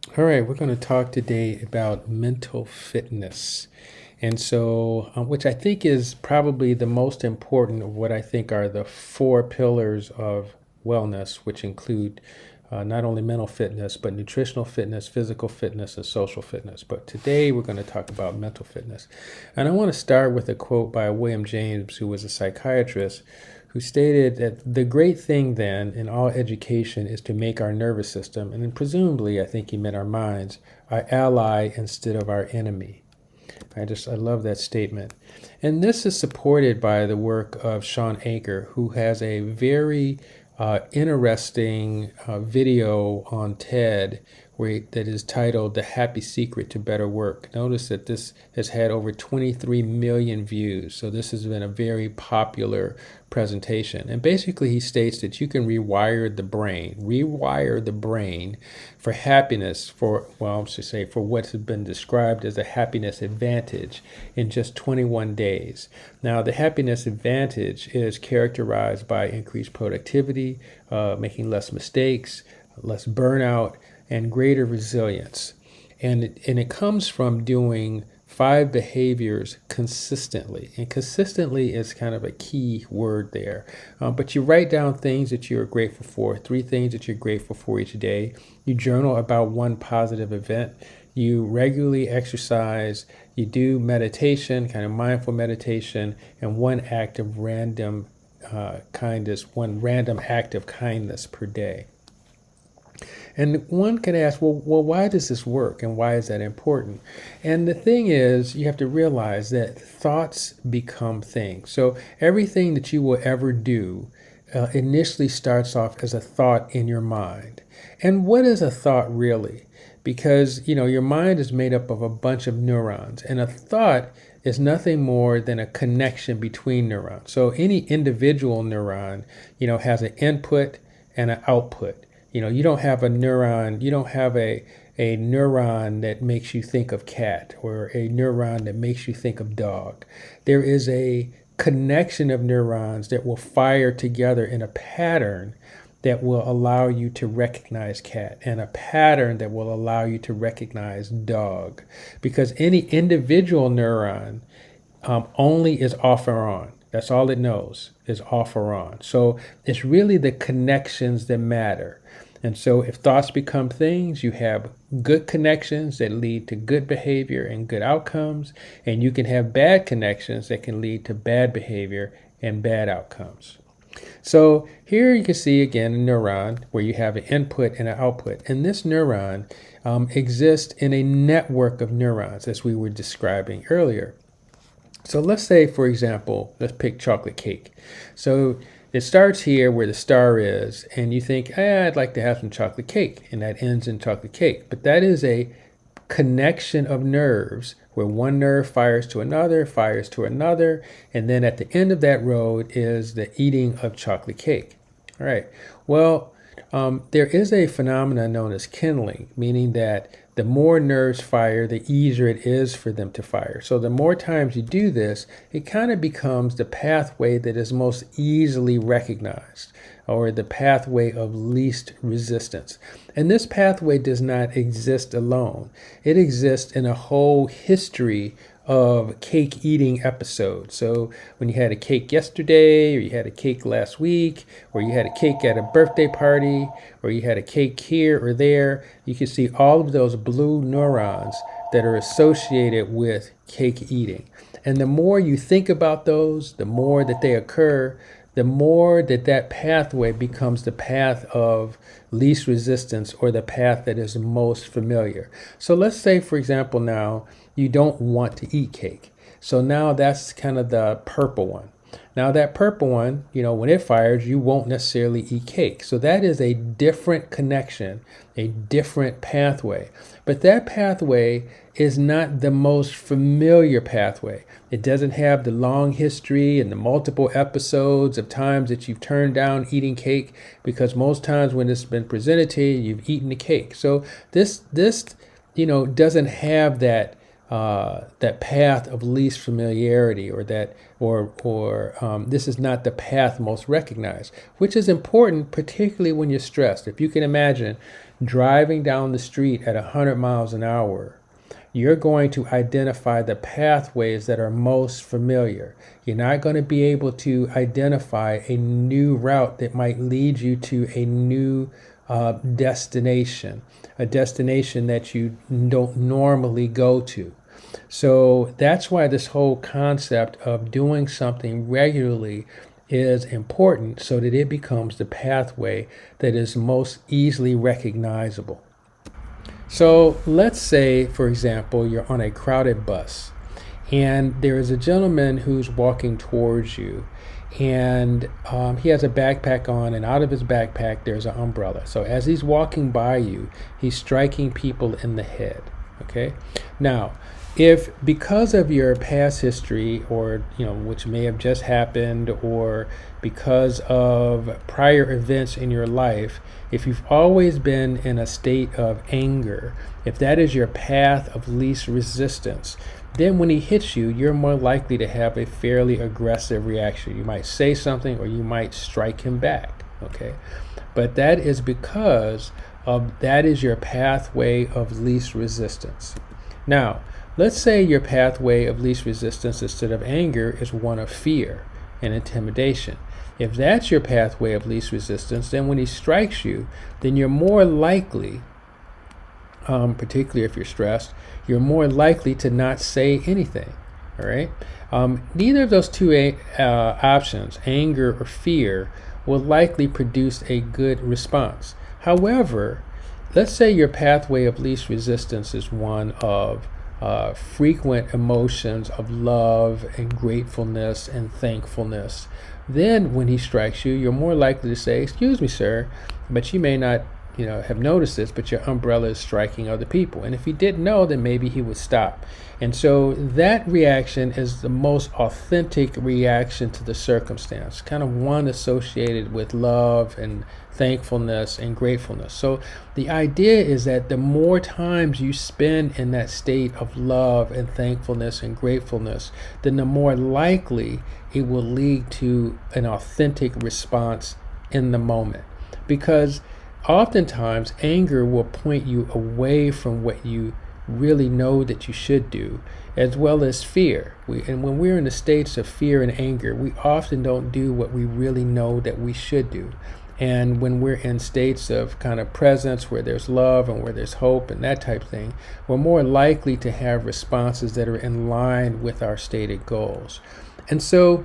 All right, we're going to talk today about mental fitness. And so, which I think is probably the most important of what I think are the four pillars of wellness, which include not only mental fitness, but nutritional fitness, physical fitness, and social fitness. But today we're going to talk about mental fitness. And I want to start with a quote by William James, who was a psychiatrist, who stated that the great thing then in all education is to make our nervous system, and then presumably I think he meant our minds, our ally instead of our enemy. I love that statement. And this is supported by the work of Sean Anker, who has a very interesting video on TED that is titled The Happy Secret to Better Work. Notice that this has had over 23 million views. So this has been a very popular presentation. And basically he states that you can rewire the brain for happiness, for what has been described as a happiness advantage in just 21 days. Now, the happiness advantage is characterized by increased productivity, making less mistakes, less burnout, and greater resilience. And it comes from doing 5 behaviors consistently. And consistently is kind of a key word there. But you write down things that you're grateful for, 3 things that you're grateful for each day. You journal about 1 positive event. You regularly exercise. You do meditation, kind of mindful meditation, and 1 act of random kindness, 1 random act of kindness per day. And one can ask, well, why does this work and why is that important? And the thing is, you have to realize that thoughts become things. So everything that you will ever do initially starts off as a thought in your mind. And what is a thought really? Because, your mind is made up of a bunch of neurons, and a thought is nothing more than a connection between neurons. So any individual neuron, has an input and an output. You don't have a neuron, you don't have a neuron that makes you think of cat or a neuron that makes you think of dog. There is a connection of neurons that will fire together in a pattern that will allow you to recognize cat and a pattern that will allow you to recognize dog. Because any individual neuron only is off or on. That's all it knows is off or on. So it's really the connections that matter. And so if thoughts become things, you have good connections that lead to good behavior and good outcomes. And you can have bad connections that can lead to bad behavior and bad outcomes. So here you can see again a neuron where you have an input and an output. And this neuron exists in a network of neurons as we were describing earlier. So let's say, for example, let's pick chocolate cake. So it starts here where the star is, and you think, I'd like to have some chocolate cake, and that ends in chocolate cake. But that is a connection of nerves where one nerve fires to another, and then at the end of that road is the eating of chocolate cake. All right. Well, there is a phenomenon known as kindling, meaning that the more nerves fire, the easier it is for them to fire. So the more times you do this, it kind of becomes the pathway that is most easily recognized, or the pathway of least resistance. And this pathway does not exist alone. It exists in a whole history of cake eating episodes. So when you had a cake yesterday, or you had a cake last week, or you had a cake at a birthday party, or you had a cake here or there, you can see all of those blue neurons that are associated with cake eating. And the more you think about those, the more that they occur, the more that pathway becomes the path of least resistance, or the path that is most familiar. So let's say, for example, now you don't want to eat cake. So now that's kind of the purple one. Now that purple one, when it fires, you won't necessarily eat cake. So that is a different connection, a different pathway. But that pathway is not the most familiar pathway. It doesn't have the long history and the multiple episodes of times that you've turned down eating cake, because most times when it's been presented to you, you've eaten the cake. So this doesn't have that that path of least familiarity, or this is not the path most recognized, which is important, particularly when you're stressed. If you can imagine driving down the street at 100 miles an hour, you're going to identify the pathways that are most familiar. You're not going to be able to identify a new route that might lead you to a new destination, a destination that you don't normally go to. So that's why this whole concept of doing something regularly is important, so that it becomes the pathway that is most easily recognizable. So let's say, for example, you're on a crowded bus and there is a gentleman who's walking towards you, and he has a backpack on, and out of his backpack there's an umbrella. So as he's walking by you, he's striking people in the head. Okay? Now, if because of your past history, or which may have just happened, or because of prior events in your life, if you've always been in a state of anger, if that is your path of least resistance, then when he hits you, you're more likely to have a fairly aggressive reaction. You might say something, or you might strike him back. Okay? But that is because that is your pathway of least resistance. Now, let's say your pathway of least resistance instead of anger is one of fear and intimidation. If that's your pathway of least resistance, then when he strikes you, then you're more likely, particularly if you're stressed, you're more likely to not say anything. All right? Neither of those two options, anger or fear, will likely produce a good response. However, let's say your pathway of least resistance is one of frequent emotions of love and gratefulness and thankfulness. Then when he strikes you, you're more likely to say, "Excuse me, sir, but you may not have noticed this, but your umbrella is striking other people." And if he didn't know, then maybe he would stop. And so that reaction is the most authentic reaction to the circumstance, kind of one associated with love and thankfulness and gratefulness. So the idea is that the more times you spend in that state of love and thankfulness and gratefulness, then the more likely it will lead to an authentic response in the moment. Because oftentimes anger will point you away from what you really know that you should do, as well as fear. And when we're in the states of fear and anger, we often don't do what we really know that we should do. And when we're in states of kind of presence, where there's love and where there's hope and that type of thing, we're more likely to have responses that are in line with our stated goals. And so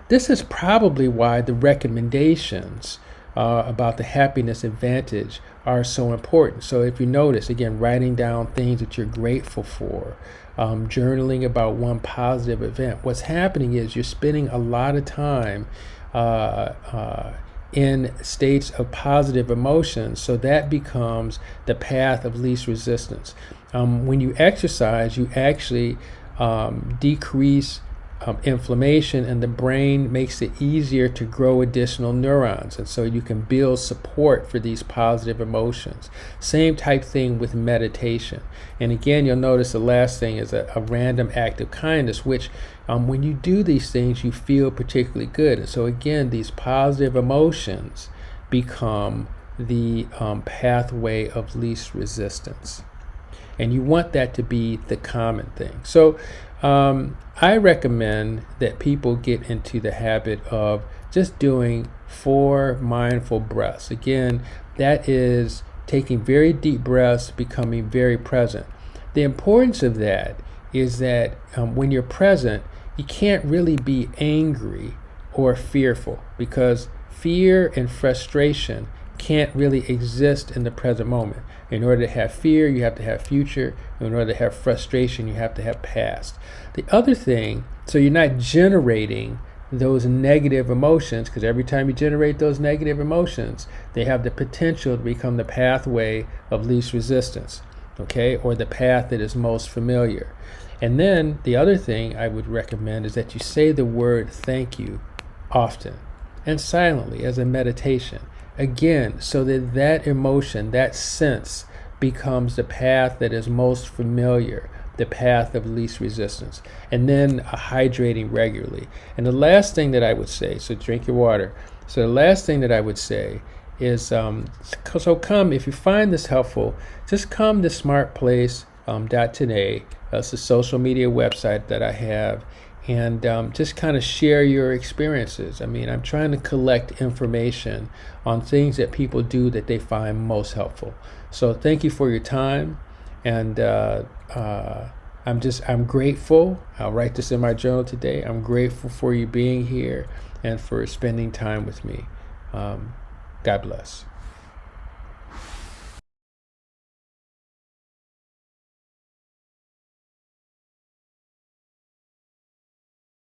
this is probably why the recommendations about the happiness advantage are so important. So if you notice, again, writing down things that you're grateful for, journaling about one positive event, what's happening is you're spending a lot of time in states of positive emotions, so that becomes the path of least resistance. When you exercise, you actually decrease inflammation, and the brain makes it easier to grow additional neurons, and so you can build support for these positive emotions. Same type thing with meditation. And again, you'll notice the last thing is a random act of kindness, which when you do these things, you feel particularly good. And so again, these positive emotions become the pathway of least resistance. And you want that to be the common thing. So I recommend that people get into the habit of just doing 4 mindful breaths. Again, that is taking very deep breaths, becoming very present. The importance of that is that when you're present, you can't really be angry or fearful, because fear and frustration can't really exist in the present moment. In order to have fear, you have to have future. In order to have frustration, you have to have past. The other thing, so you're not generating those negative emotions, because every time you generate those negative emotions, they have the potential to become the pathway of least resistance, okay, or the path that is most familiar. And then the other thing I would recommend is that you say the word thank you often and silently as a meditation. Again, so that that emotion, that sense, becomes the path that is most familiar, the path of least resistance, and then hydrating regularly. And the last thing that I would say, so drink your water. So the last thing that I would say is, so come, if you find this helpful, just come to smartplace.today. That's the social media website that I have, and just kind of share your experiences. I mean, I'm trying to collect information on things that people do that they find most helpful. So thank you for your time, and I'm grateful. I'll write this in my journal today. I'm grateful for you being here and for spending time with me. God bless.